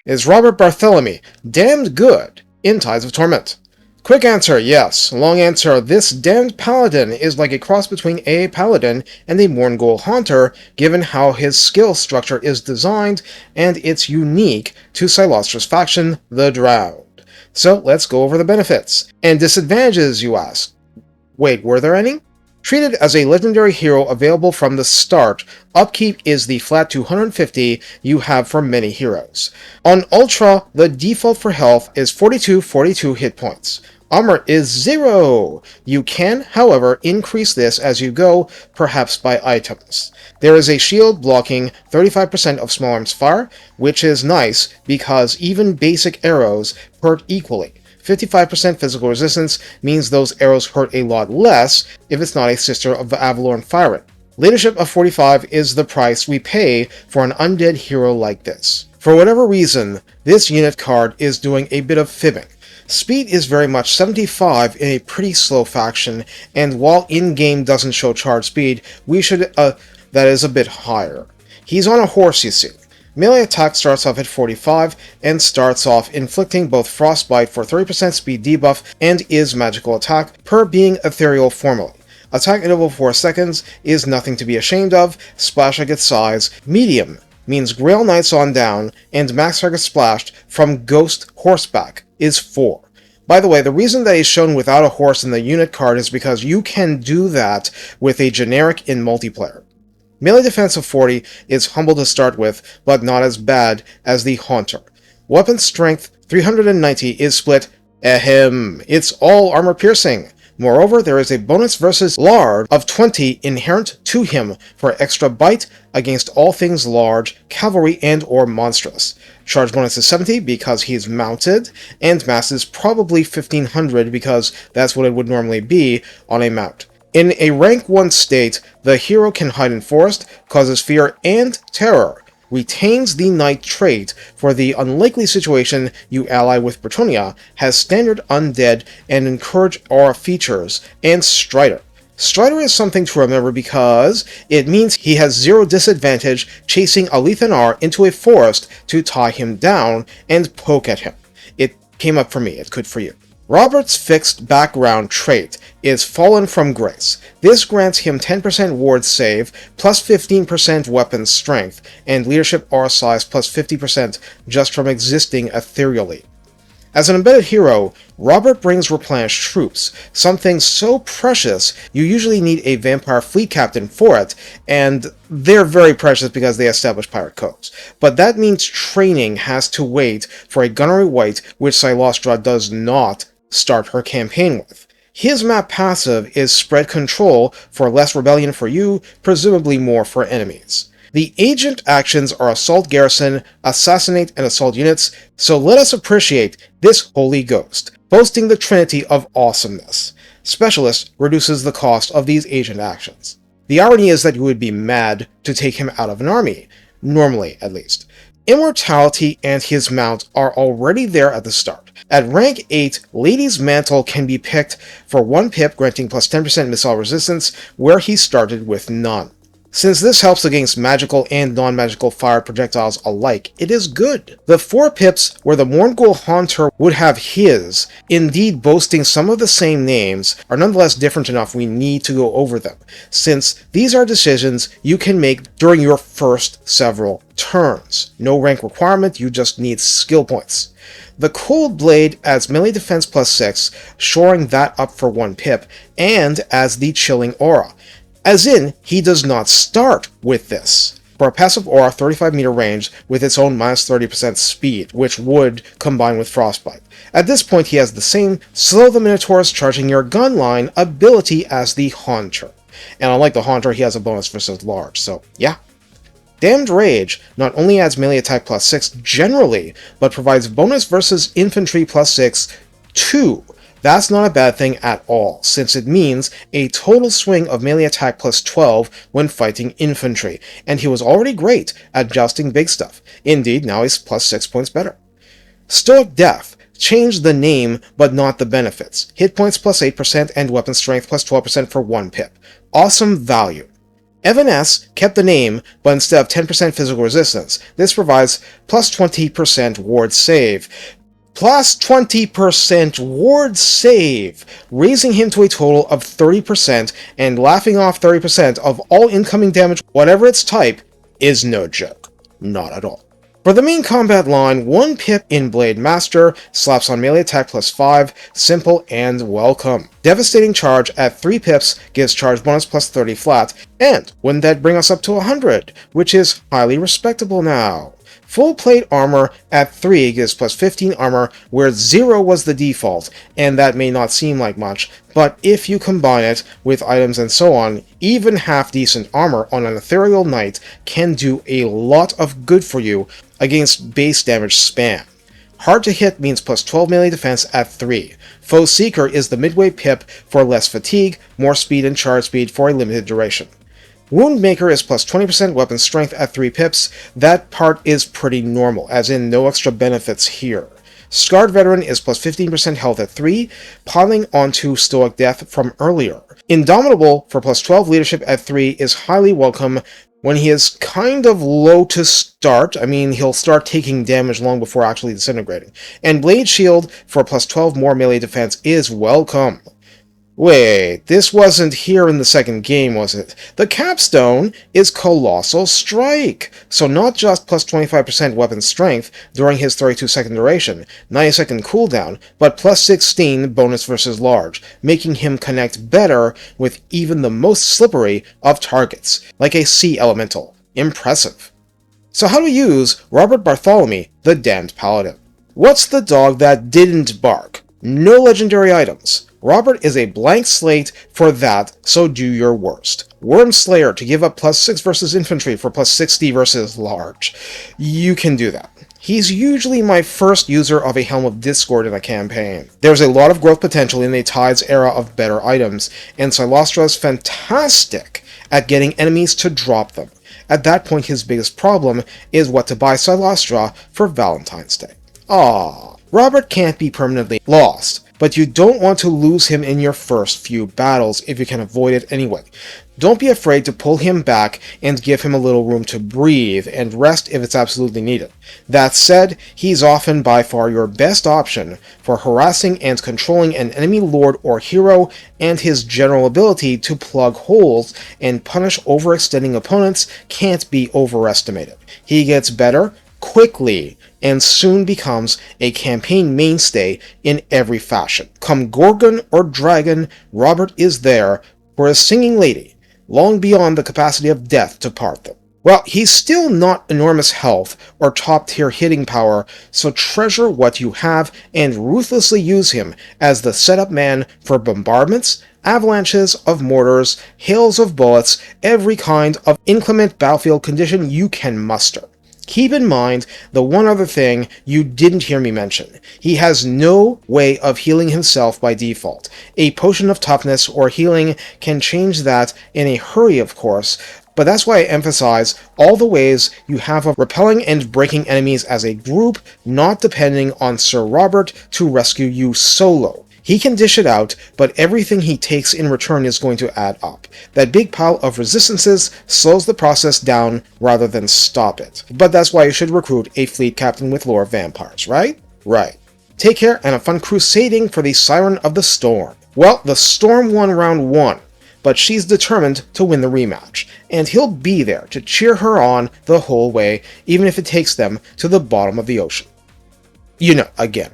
Is Robert Barthelemey damned good in Tides of Torment? Quick answer, yes. Long answer, this Damned Paladin is like a cross between a Paladin and a Mourngul Haunter, given how his skill structure is designed, and it's unique to Cylostra's faction, the Drowned. So let's go over the benefits. And disadvantages, you ask. Wait, were there any? Treated as a legendary hero available from the start, upkeep is the flat 250 you have for many heroes. On Ultra, the default for health is 42 hit points. Armor is 0! You can, however, increase this as you go, perhaps by items. There is a shield blocking 35% of small arms fire, which is nice because even basic arrows hurt equally. 55% physical resistance means those arrows hurt a lot less if it's not a Sister of the Avalorn firing. Leadership of 45 is the price we pay for an undead hero like this. For whatever reason, this unit card is doing a bit of fibbing. Speed is very much 75 in a pretty slow faction, and while in-game doesn't show charge speed, we should, that is a bit higher. He's on a horse, you see. Melee attack starts off at 45 and starts off inflicting both Frostbite for 30% speed debuff and is magical attack per being ethereal formally. Attack interval 4 seconds is nothing to be ashamed of, splash at its size, medium means Grail Knights on down, and max target splashed from Ghost Horseback is 4. By the way, the reason that is shown without a horse in the unit card is because you can do that with a generic in multiplayer. Melee defense of 40 is humble to start with, but not as bad as the Haunter. Weapon strength 390 is split, it's all armor piercing. Moreover, there is a bonus versus Lard of 20 inherent to him for extra bite against all things large, cavalry, and or monstrous. Charge bonus is 70 because he's mounted, and mass is probably 1500 because that's what it would normally be on a mount. In a rank 1 state, the hero can hide in forest, causes fear and terror, retains the knight trait for the unlikely situation you ally with Bretonia, has standard undead and encourage aura features, and Strider. Strider is something to remember because it means he has 0 disadvantage chasing a Lethanar into a forest to tie him down and poke at him. It came up for me, it could for you. Robert's fixed background trait is Fallen from Grace. This grants him 10% ward save, plus 15% weapon strength, and leadership aura size plus 50% just from existing ethereally. As an embedded hero, Robert brings replenished troops, something so precious you usually need a vampire fleet captain for it, and they're very precious because they establish pirate codes. But that means training has to wait for a gunnery wight, which Cylostra does not start her campaign with. His map passive is Spread Control for less rebellion for you, presumably more for enemies. The agent actions are Assault Garrison, Assassinate, and Assault units, so let us appreciate this holy ghost, boasting the trinity of awesomeness. Specialist reduces the cost of these agent actions. The irony is that you would be mad to take him out of an army, normally at least. Immortality and his mount are already there at the start. At rank 8, Lady's Mantle can be picked for 1 pip granting plus 10% missile resistance, where he started with none. Since this helps against magical and non-magical fire projectiles alike, it is good. The 4 pips where the Mourngul Haunter would have his, indeed boasting some of the same names, are nonetheless different enough we need to go over them, since these are decisions you can make during your first several turns. No rank requirement, you just need skill points. The Cold Blade adds melee defense plus 6, shoring that up for 1 pip, and adds the Chilling Aura. As in, he does not start with this. For a passive aura 35 meter range with its own minus 30% speed, which would combine with Frostbite. At this point he has the same Slow the Minotaurs charging your gun line ability as the Haunter. And unlike the Haunter, he has a bonus versus large, so yeah. Damned Rage not only adds melee attack plus 6 generally, but provides bonus versus infantry plus 6 too. That's not a bad thing at all, since it means a total swing of melee attack plus 12 when fighting infantry, and he was already great at jousting big stuff. Indeed, now he's plus 6 points better. Stoic Death changed the name but not the benefits. Hit points plus 8% and weapon strength plus 12% for 1 pip. Awesome value. Evan S. kept the name, but instead of 10% physical resistance, this provides plus 20% ward save. Plus 20% ward save, raising him to a total of 30%, and laughing off 30% of all incoming damage, whatever its type, is no joke. Not at all. For the main combat line, 1 pip in Blade Master, slaps on melee attack plus 5, simple and welcome. Devastating Charge at 3 pips gives charge bonus plus 30 flat, and wouldn't that bring us up to 100, which is highly respectable now. Full plate armor at 3 gives plus 15 armor, where 0 was the default, and that may not seem like much, but if you combine it with items and so on, even half-decent armor on an ethereal knight can do a lot of good for you against base damage spam. Hard to hit means plus 12 melee defense at 3. Foe Seeker is the midway pip for less fatigue, more speed and charge speed for a limited duration. Woundmaker is plus 20% weapon strength at 3 pips. That part is pretty normal, as in no extra benefits here. Scarred Veteran is plus 15% health at 3, piling onto Stoic Death from earlier. Indomitable for plus 12 leadership at 3 is highly welcome when he is kind of low to start. I mean, he'll start taking damage long before actually disintegrating. And Blade Shield for plus 12 more melee defense is welcome. Wait, this wasn't here in the second game, was it? The capstone is Colossal Strike, so not just plus 25% weapon strength during his 32-second duration, 90-second cooldown, but plus 16 bonus versus large, making him connect better with even the most slippery of targets, like a sea elemental. Impressive. So how do we use Robert Barthelemey, the Damned Paladin? What's the dog that didn't bark? No legendary items. Robert is a blank slate for that, so do your worst. Wormslayer to give up plus 6 versus infantry for plus 60 versus large. You can do that. He's usually my first user of a Helm of Discord in a campaign. There's a lot of growth potential in the Tide's era of better items, and Cylostra is fantastic at getting enemies to drop them. At that point, his biggest problem is what to buy Cylostra for Valentine's Day. Aww. Robert can't be permanently lost, but you don't want to lose him in your first few battles if you can avoid it anyway. Don't be afraid to pull him back and give him a little room to breathe and rest if it's absolutely needed. That said, he's often by far your best option for harassing and controlling an enemy lord or hero, and his general ability to plug holes and punish overextending opponents can't be overestimated. He gets better quickly and soon becomes a campaign mainstay in every fashion. Come Gorgon or Dragon, Robert is there for a singing lady, long beyond the capacity of death to part them. Well, he's still not enormous health or top-tier hitting power, so treasure what you have and ruthlessly use him as the setup man for bombardments, avalanches of mortars, hails of bullets, every kind of inclement battlefield condition you can muster. Keep in mind the one other thing you didn't hear me mention. He has no way of healing himself by default. A potion of toughness or healing can change that in a hurry, of course, but that's why I emphasize all the ways you have of repelling and breaking enemies as a group, not depending on Sir Robert to rescue you solo. He can dish it out, but everything he takes in return is going to add up. That big pile of resistances slows the process down rather than stop it. But that's why you should recruit a fleet captain with lore of vampires, right? Right. Take care and have fun crusading for the Siren of the Storm. Well, the Storm won round 1, but she's determined to win the rematch, and he'll be there to cheer her on the whole way, even if it takes them to the bottom of the ocean. You know, again,